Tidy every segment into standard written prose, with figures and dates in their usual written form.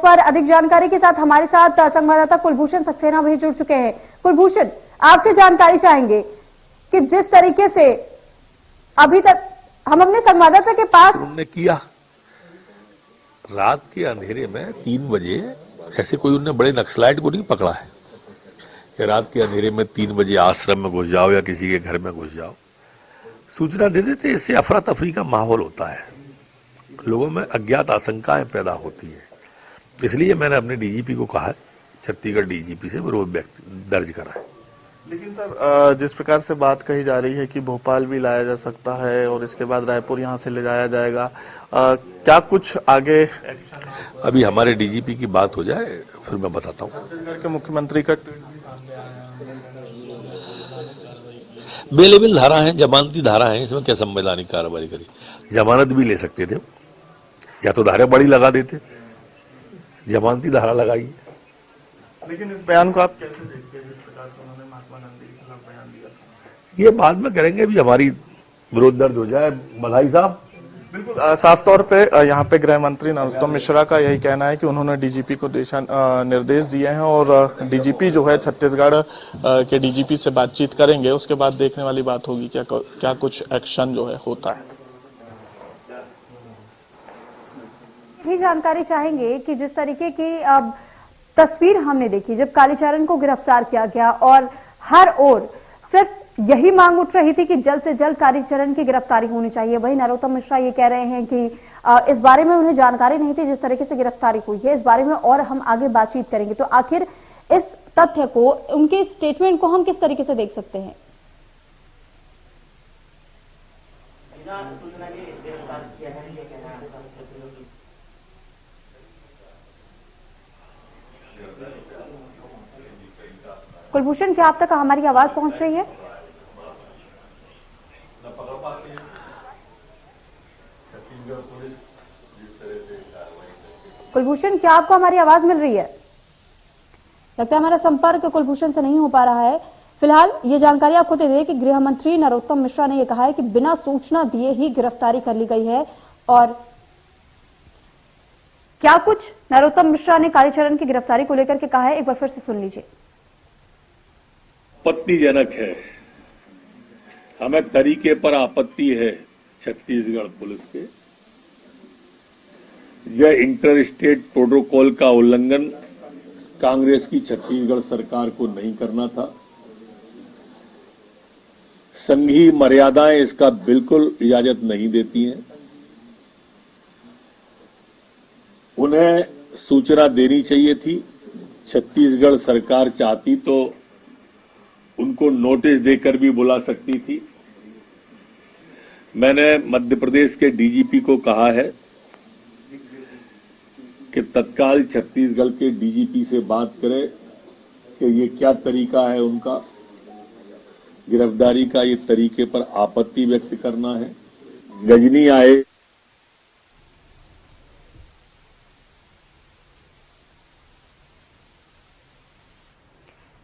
पर अधिक जानकारी के साथ हमारे साथ संवाददाता कुलभूषण सक्सेना भी जुड़ चुके हैं। कुलभूषण, आपसे जानकारी चाहेंगे कि जिस तरीके से अभी तक हम अपने संवाददाता के पास उन्होंने किया, रात के अंधेरे में 3 बजे ऐसे कोई उन्होंने बड़े नक्सलाइट को नहीं पकड़ा है कि रात के अंधेरे में 3 बजे आश्रम में घुस जाओ या किसी के घर में घुस जाओ। सूचना दे देते, इससे अफरा तफरी का माहौल होता है, लोगों में अज्ञात आशंकाएं पैदा होती है। इसलिए मैंने अपने डीजीपी को कहा है, छत्तीसगढ़ डीजीपी से विरोध दर्ज करा है। लेकिन सर, जिस प्रकार से बात कही जा रही है कि भोपाल भी लाया जा सकता है और इसके बाद रायपुर यहां से ले जाया जाएगा, क्या कुछ आगे एक्शन? अभी हमारे डीजीपी की बात हो जाए फिर मैं बताता हूँ। छत्तीसगढ़ के मुख्यमंत्री का बेलेबल धारा है, जमानती धारा है, इसमें क्या संवैधानिक कार्रवाई करी? जमानत भी ले सकते थे, या तो धारा बड़ी लगा देते, जमानती धारा लगाई। लेकिन इस बयान को आप कैसे देखते हैं, जिस प्रकार से उन्होंने महात्मा गांधी के खिलाफ बयान दिया था? ये बाद में करेंगे, भी हमारी विरोध दर्ज हो जाए। बधाई साहब। बिल्कुल, साफ तौर पे यहाँ पे गृह मंत्री नरोत्तम मिश्रा का यही कहना है कि उन्होंने डीजीपी को निर्देश दिए हैं और डीजीपी जो है छत्तीसगढ़ के डीजीपी से बातचीत करेंगे, उसके बाद देखने वाली बात होगी क्या कुछ एक्शन जो है होता है। भी जानकारी चाहेंगे कि जिस तरीके की तस्वीर हमने देखी जब कालीचरण को गिरफ्तार किया गया और हर ओर सिर्फ यही मांग उठ रही थी कि जल्द से जल्द कालीचरण की गिरफ्तारी होनी चाहिए। वहीं नरोत्तम मिश्रा ये कह रहे हैं कि इस बारे में उन्हें जानकारी नहीं थी जिस तरीके से गिरफ्तारी हुई है, इस बारे में और हम आगे बातचीत करेंगे। तो आखिर इस तथ्य को, उनके स्टेटमेंट को हम किस तरीके से देख सकते हैं? कुलभूषण, क्या आप तक हमारी आवाज पहुंच रही है? कुलभूषण, क्या आपको हमारी आवाज मिल रही है? लगता है हमारा संपर्क कुलभूषण से नहीं हो पा रहा है। फिलहाल ये जानकारी आपको दे दें कि गृह मंत्री नरोत्तम मिश्रा ने यह कहा है कि बिना सूचना दिए ही गिरफ्तारी कर ली गई है। और क्या कुछ नरोत्तम मिश्रा ने कालीचरण की गिरफ्तारी को लेकर के कहा है, एक बार फिर से सुन लीजिए। आपत्तिजनक है, हमें तरीके पर आपत्ति है छत्तीसगढ़ पुलिस के। यह इंटर स्टेट प्रोटोकॉल का उल्लंघन कांग्रेस की छत्तीसगढ़ सरकार को नहीं करना था। संघीय मर्यादाएं इसका बिल्कुल इजाजत नहीं देती हैं। उन्हें सूचना देनी चाहिए थी। छत्तीसगढ़ सरकार चाहती तो उनको नोटिस देकर भी बुला सकती थी। मैंने मध्य प्रदेश के डीजीपी को कहा है कि तत्काल छत्तीसगढ़ के डीजीपी से बात करें कि ये क्या तरीका है उनका गिरफ्तारी का, ये तरीके पर आपत्ति व्यक्त करना है। गजनी आए।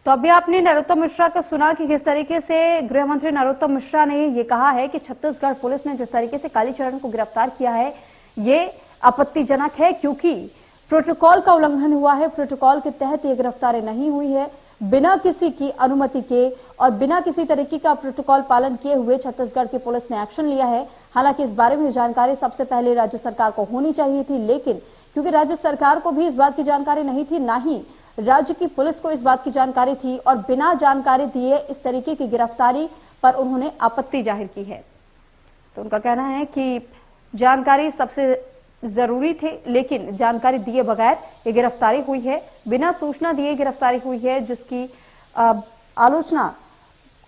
तो अभी आपने नरोत्तम मिश्रा का सुना कि किस तरीके से गृह मंत्री नरोत्तम मिश्रा ने ये कहा है कि छत्तीसगढ़ पुलिस ने जिस तरीके से कालीचरण को गिरफ्तार किया है ये आपत्तिजनक है, क्योंकि प्रोटोकॉल का उल्लंघन हुआ है। प्रोटोकॉल के तहत ये गिरफ्तारी नहीं हुई है। बिना किसी की अनुमति के और बिना किसी तरीके का प्रोटोकॉल पालन किए हुए छत्तीसगढ़ की पुलिस ने एक्शन लिया है। हालांकि इस बारे में जानकारी सबसे पहले राज्य सरकार को होनी चाहिए थी, लेकिन क्योंकि राज्य सरकार को भी इस बात की जानकारी नहीं थी, ना ही राज्य की पुलिस को इस बात की जानकारी थी, और बिना जानकारी दिए इस तरीके की गिरफ्तारी पर उन्होंने आपत्ति जाहिर की है। तो उनका कहना है कि जानकारी सबसे जरूरी थे, लेकिन जानकारी दिए बगैर ये गिरफ्तारी हुई है, बिना सूचना दिए गिरफ्तारी हुई है, जिसकी आलोचना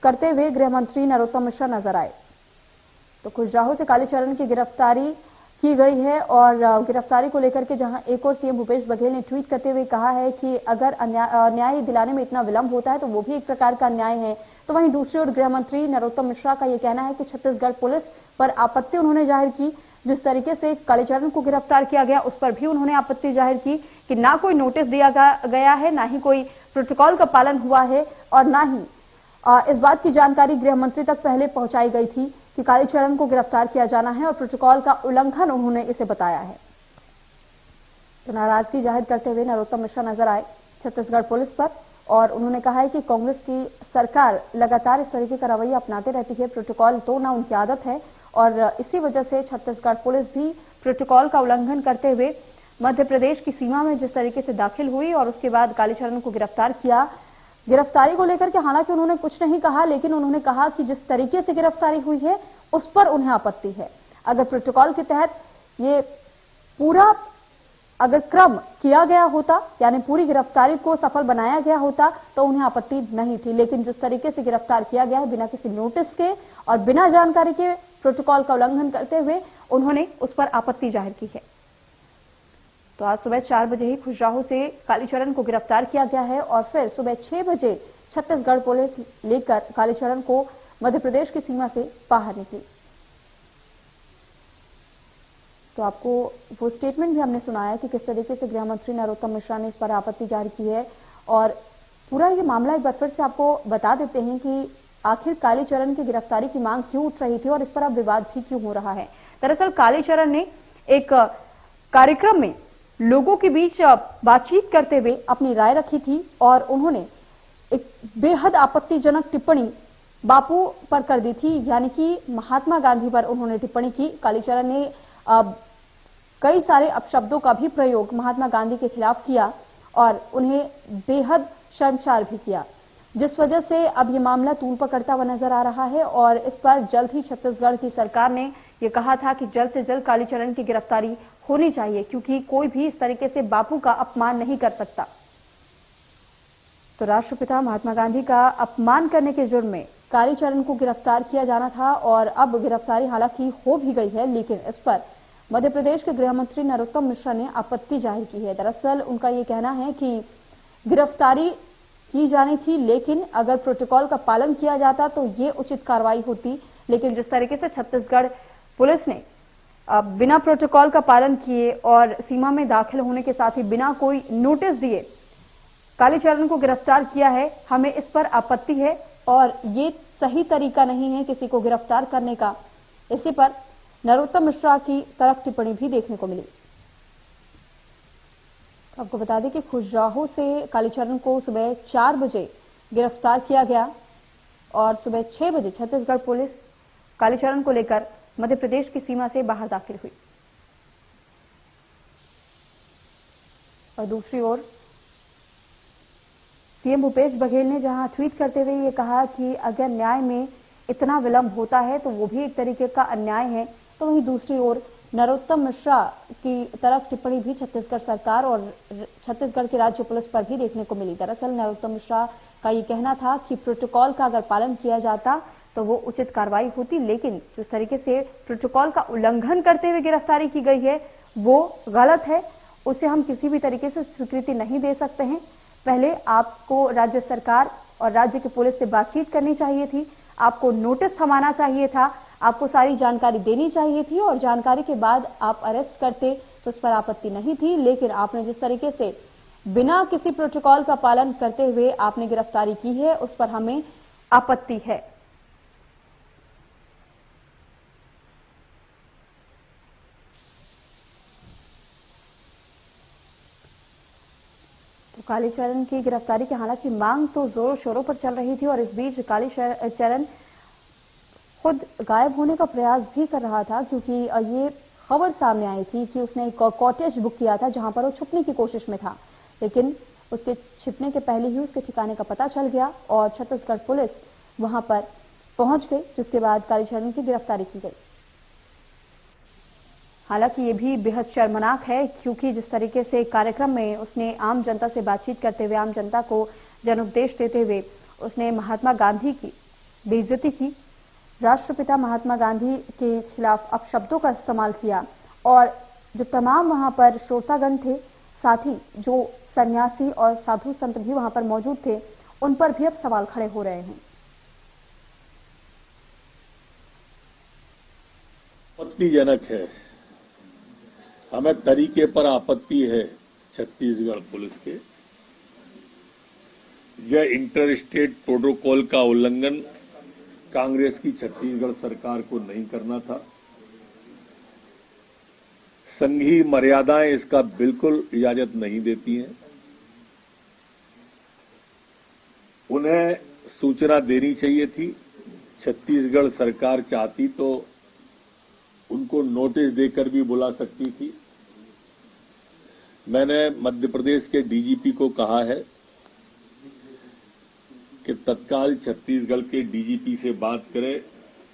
करते हुए गृह मंत्री नरोत्तम मिश्रा नजर आए। तो खुजराहो से कालीचरण की गिरफ्तारी की गई है और गिरफ्तारी को लेकर के जहां एक और सीएम भूपेश बघेल ने ट्वीट करते हुए कहा है कि अगर न्याय दिलाने में इतना विलंब होता है तो वो भी एक प्रकार का न्याय है। तो वहीं दूसरी ओर गृह मंत्री नरोत्तम मिश्रा का यह कहना है कि छत्तीसगढ़ पुलिस पर आपत्ति उन्होंने जाहिर की। जिस तरीके से कालीचरण को गिरफ्तार किया गया उस पर भी उन्होंने आपत्ति जाहिर की कि ना कोई नोटिस दिया गया है, ना ही कोई प्रोटोकॉल का पालन हुआ है, और ना ही इस बात की जानकारी गृह मंत्री तक पहले पहुंचाई गई थी कि कालीचरण को गिरफ्तार किया जाना है, और प्रोटोकॉल का उल्लंघन उन्होंने इसे बताया है। तो नाराजगी जाहिर करते हुए नरोत्तम मिश्रा नजर आए छत्तीसगढ़ पुलिस पर और उन्होंने कहा है कि कांग्रेस की सरकार लगातार इस तरीके का रवैया अपनाते रहती है, प्रोटोकॉल तोड़ना उनकी आदत है और इसी वजह से छत्तीसगढ़ पुलिस भी प्रोटोकॉल का उल्लंघन करते हुए मध्य प्रदेश की सीमा में जिस तरीके से दाखिल हुई और उसके बाद कालीचरण को गिरफ्तार किया। गिरफ्तारी को लेकर के हालांकि उन्होंने कुछ नहीं कहा, लेकिन उन्होंने कहा कि जिस तरीके से गिरफ्तारी हुई है उस पर उन्हें आपत्ति है। अगर प्रोटोकॉल के तहत ये पूरा अगर क्रम किया गया होता, यानी पूरी गिरफ्तारी को सफल बनाया गया होता तो उन्हें आपत्ति नहीं थी, लेकिन जिस तरीके से गिरफ्तार किया गया है बिना किसी नोटिस के और बिना जानकारी के प्रोटोकॉल का उल्लंघन करते हुए उन्होंने उस पर आपत्ति जाहिर की है। तो आज सुबह 4 बजे ही खुजराहो से कालीचरण को गिरफ्तार किया गया है और फिर सुबह 6 बजे छत्तीसगढ़ पुलिस लेकर कालीचरण को मध्य प्रदेश की सीमा से बाहर निकली। तो आपको वो स्टेटमेंट भी हमने सुनाया कि किस तरीके से गृह मंत्री नरोत्तम मिश्रा ने इस पर आपत्ति जाहिर की है और पूरा ये मामला एक बार फिर से आपको बता देते हैं कि आखिर कालीचरण की गिरफ्तारी की मांग क्यों उठ रही थी और इस पर अब विवाद भी क्यों हो रहा है। दरअसल कालीचरण ने एक कार्यक्रम में लोगों के बीच बातचीत करते हुए अपनी राय रखी थी और उन्होंने एक बेहद आपत्तिजनक टिप्पणी बापू पर कर दी थी, यानी कि महात्मा गांधी पर उन्होंने टिप्पणी की। कालीचरण ने कई सारे अपशब्दों का भी प्रयोग महात्मा गांधी के खिलाफ किया और उन्हें बेहद शर्मसार भी किया, जिस वजह से अब ये मामला तूल पकड़ता हुआ नजर आ रहा है और इस पर जल्द ही छत्तीसगढ़ की सरकार ने ये कहा था कि जल्द से जल्द कालीचरण की गिरफ्तारी होनी चाहिए, क्योंकि कोई भी इस तरीके से बापू का अपमान नहीं कर सकता। तो राष्ट्रपिता महात्मा गांधी का अपमान करने के जुर्म में कालीचरण को गिरफ्तार किया जाना था और अब गिरफ्तारी हालांकि हो भी गई है, लेकिन इस पर मध्य प्रदेश के गृह मंत्री नरोत्तम मिश्रा ने आपत्ति जाहिर की है। दरअसल उनका ये कहना है कि गिरफ्तारी की जानी थी, लेकिन अगर प्रोटोकॉल का पालन किया जाता तो ये उचित कार्रवाई होती, लेकिन जिस तरीके से छत्तीसगढ़ पुलिस ने बिना प्रोटोकॉल का पालन किए और सीमा में दाखिल होने के साथ ही बिना कोई नोटिस दिए कालीचरण को गिरफ्तार किया है, हमें इस पर आपत्ति है और ये सही तरीका नहीं है किसी को गिरफ्तार करने का। इसी पर नरोत्तम मिश्रा की तल्ख टिप्पणी भी देखने को मिली। तो आपको बता दें कि खुजराहो से कालीचरण को सुबह 4 बजे गिरफ्तार किया गया और सुबह 6 बजे छत्तीसगढ़ पुलिस कालीचरण को लेकर मध्य प्रदेश की सीमा से बाहर दाखिल हुई। और दूसरी ओर सीएम भूपेश बघेल ने जहां ट्वीट करते हुए ये कहा कि अगर न्याय में इतना विलंब होता है तो वो भी एक तरीके का अन्याय है, तो वहीं दूसरी ओर नरोत्तम मिश्रा की तरफ टिप्पणी भी छत्तीसगढ़ सरकार और छत्तीसगढ़ की राज्य पुलिस पर भी देखने को मिली। दरअसल नरोत्तम मिश्रा का ये कहना था कि प्रोटोकॉल का अगर पालन किया जाता तो वो उचित कार्रवाई होती, लेकिन जिस तरीके से प्रोटोकॉल का उल्लंघन करते हुए गिरफ्तारी की गई है वो गलत है, उसे हम किसी भी तरीके से स्वीकृति नहीं दे सकते हैं। पहले आपको राज्य सरकार और राज्य की पुलिस से बातचीत करनी चाहिए थी, आपको नोटिस थमाना चाहिए था, आपको सारी जानकारी देनी चाहिए थी और जानकारी के बाद आप अरेस्ट करते तो उस पर आपत्ति नहीं थी, लेकिन आपने जिस तरीके से बिना किसी प्रोटोकॉल का पालन करते हुए आपने गिरफ्तारी की है उस पर हमें आपत्ति है। तो कालीचरण की गिरफ्तारी की हालांकि मांग तो जोरों शोरों पर चल रही थी और इस बीच कालीचरण खुद गायब होने का प्रयास भी कर रहा था, क्योंकि ये खबर सामने आई थी कि उसने एक कॉटेज बुक किया था जहां पर वो छुपने की कोशिश में था, लेकिन उसके छिपने के पहले ही उसके ठिकाने का पता चल गया और छत्तीसगढ़ पुलिस वहां पर पहुंच गई, जिसके बाद कालीचरण की गिरफ्तारी की गई। हालांकि ये भी बेहद शर्मनाक है, क्योंकि जिस तरीके से कार्यक्रम में उसने आम जनता से बातचीत करते हुए आम जनता को जनोपदेश देते हुए उसने महात्मा गांधी की बेइज्जती की, राष्ट्रपिता महात्मा गांधी के खिलाफ अपशब्दों का इस्तेमाल किया और जो तमाम वहां पर श्रोतागण थे, साथ ही जो सन्यासी और साधु संत भी वहां पर मौजूद थे, उन पर भी अब सवाल खड़े हो रहे हैं। आपत्तिजनक है, हमें तरीके पर आपत्ति है छत्तीसगढ़ पुलिस के। यह इंटर स्टेट प्रोटोकॉल का उल्लंघन कांग्रेस की छत्तीसगढ़ सरकार को नहीं करना था। संघीय मर्यादाएं इसका बिल्कुल इजाजत नहीं देती हैं। उन्हें सूचना देनी चाहिए थी। छत्तीसगढ़ सरकार चाहती तो उनको नोटिस देकर भी बुला सकती थी। मैंने मध्य प्रदेश के डीजीपी को कहा है कि तत्काल छत्तीसगढ़ के डीजीपी से बात करें